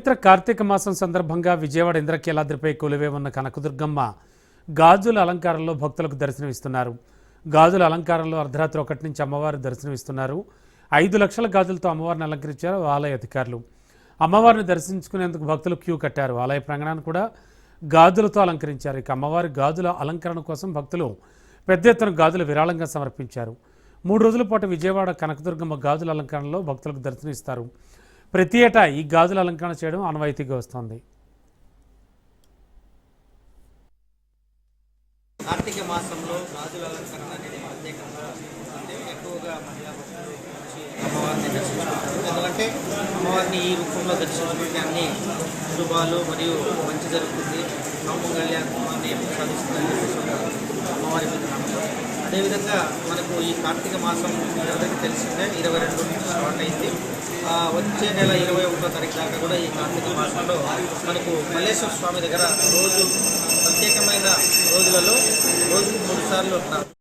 పవిత్ర కార్తీక మాసం సందర్భంగా విజయవాడ ఇంద్రకీలాద్రిపై కొలువే ఉన్న కనకదుర్గమ్మ గాజుల అలంకారంలో భక్తులకు దర్శనమిస్తున్నారు. గాజుల అలంకారంలో అర్ధరాత్రి 1 నుంచి అమ్మవారు దర్శనమిస్తున్నారు. 5 లక్షల గాజులతో అమ్మవారిని అలంకరించారు ఆలయ అధికారులు. అమ్మవారిని దర్శించుకునేందుకు భక్తులు క్యూ కట్టారు. ఆలయ ప్రాంగణాన్ని కూడా గాజులతో అలంకరించారు. ఇక అమ్మవారి గాజుల అలంకరణ కోసం భక్తులు పెద్ద ఎత్తున గాజులు విరాళంగా సమర్పించారు. 3 రోజుల పాటు విజయవాడ కనకదుర్గమ్మ గాజుల అలంకరణలో భక్తులకు దర్శనమిస్తారు. ప్రతి ఏటా ఈ గాజుల అలంకరణ చేయడం ఆనవాయితీగా వస్తోంది. కార్తీక మాసంలో గాజుల అలంకరణ అనేది ప్రత్యేకంగా ఎక్కువగా మహిళా భక్తులు వచ్చి అమ్మవారిని దర్శించుకుంటారు. ఎందుకంటే అమ్మవారిని ఈ రూపంలో దర్శించుకుంటే అన్ని శుభాలు మరియు మంచి జరుగుతుంది, మాంగళ్యాన్ని ప్రసాదిస్తుందని చెప్పేసి అమ్మవారి మీద నమ్మకం. అదేవిధంగా మనకు ఈ కార్తీక మాసం ఎవరికి తెలిసిందే 22 నుంచి స్టార్ట్ అయింది. వచ్చే నెల 21వ తారీఖు దాకా కూడా ఈ కార్తీక మాసంలో మనకు మల్లేశ్వర స్వామి దగ్గర రోజు ప్రత్యేకమైన రోజులలో రోజుకు 3 సార్లు